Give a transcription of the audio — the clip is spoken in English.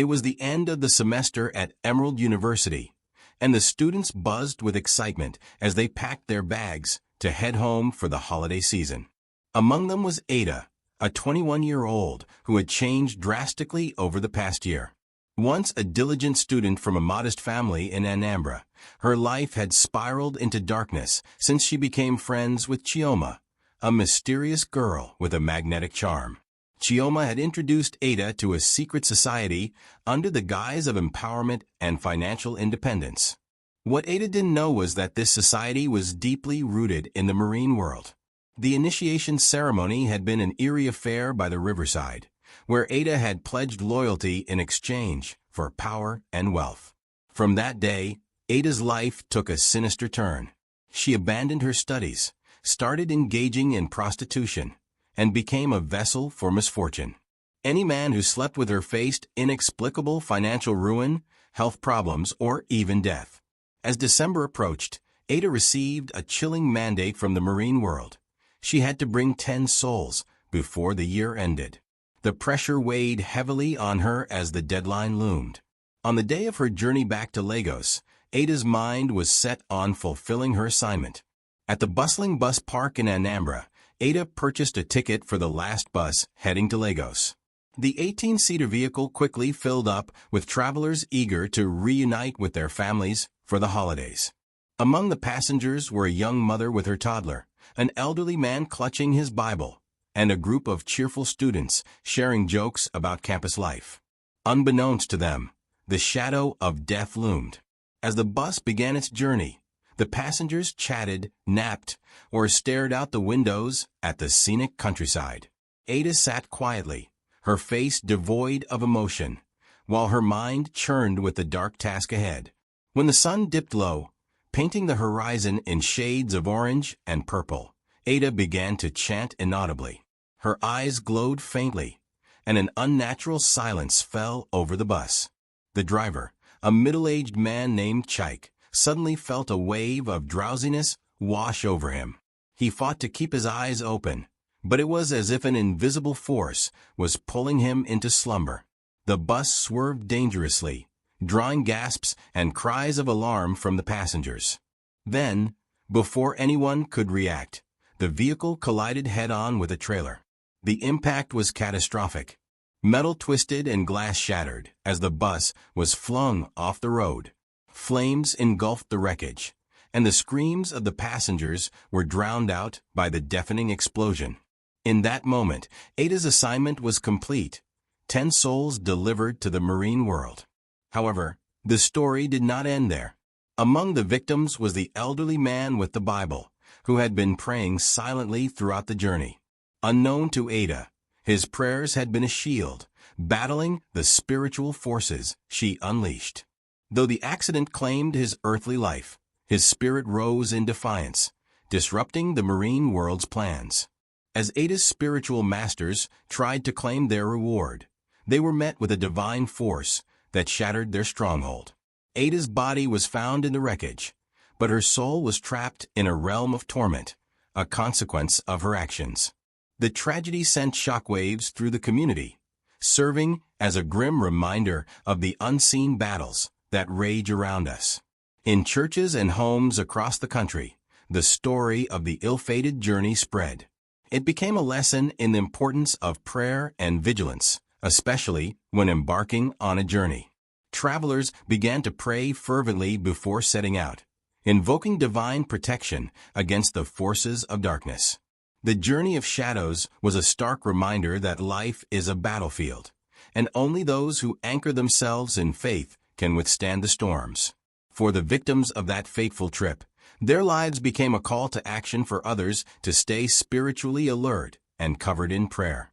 It was the end of the semester at Emerald University, and the students buzzed with excitement as they packed their bags to head home for the holiday season. Among them was Ada, a 21-year-old who had changed drastically over the past year. Once a diligent student from a modest family in Anambra, her life had spiraled into darkness since she became friends with Chioma, a mysterious girl with a magnetic charm. Chioma had introduced Ada to a secret society under the guise of empowerment and financial independence. What Ada didn't know was that this society was deeply rooted in the marine world. The initiation ceremony had been an eerie affair by the riverside, where Ada had pledged loyalty in exchange for power and wealth. From that day, Ada's life took a sinister turn. She abandoned her studies, started engaging in prostitution, and became a vessel for misfortune. Any man who slept with her faced inexplicable financial ruin, health problems, or even death. As December approached, Ada received a chilling mandate from the marine world. She had to bring 10 souls before the year ended. The pressure weighed heavily on her as the deadline loomed. On the day of her journey back to Lagos, Ada's mind was set on fulfilling her assignment. At the bustling bus park in Anambra, Ada purchased a ticket for the last bus heading to Lagos. The 18-seater vehicle quickly filled up with travelers eager to reunite with their families for the holidays. Among the passengers were a young mother with her toddler, an elderly man clutching his Bible, and a group of cheerful students sharing jokes about campus life. Unbeknownst to them, the shadow of death loomed. As the bus began its journey, the passengers chatted, napped, or stared out the windows at the scenic countryside. Ada sat quietly, her face devoid of emotion, while her mind churned with the dark task ahead. When the sun dipped low, painting the horizon in shades of orange and purple, Ada began to chant inaudibly. Her eyes glowed faintly, and an unnatural silence fell over the bus. The driver, a middle-aged man named Chike, suddenly felt a wave of drowsiness wash over him. He fought to keep his eyes open, but it was as if an invisible force was pulling him into slumber. The bus swerved dangerously, drawing gasps and cries of alarm from the passengers. Then, before anyone could react, the vehicle collided head-on with a trailer. The impact was catastrophic. Metal twisted and glass shattered as the bus was flung off the road. Flames engulfed the wreckage, and the screams of the passengers were drowned out by the deafening explosion. In that moment, Ada's assignment was complete. 10 souls delivered to the marine world. However, the story did not end there. Among the victims was the elderly man with the Bible, who had been praying silently throughout the journey. Unknown to Ada, his prayers had been a shield, battling the spiritual forces she unleashed. Though the accident claimed his earthly life, his spirit rose in defiance, disrupting the marine world's plans. As Ada's spiritual masters tried to claim their reward, they were met with a divine force that shattered their stronghold. Ada's body was found in the wreckage, but her soul was trapped in a realm of torment, a consequence of her actions. The tragedy sent shockwaves through the community, serving as a grim reminder of the unseen battles that rage around us. In churches and homes across the country, the story of the ill-fated journey spread. It became a lesson in the importance of prayer and vigilance, especially when embarking on a journey. Travelers began to pray fervently before setting out, invoking divine protection against the forces of darkness. The journey of shadows was a stark reminder that life is a battlefield, and only those who anchor themselves in faith can withstand the storms. For the victims of that fateful trip, their lives became a call to action for others to stay spiritually alert and covered in prayer.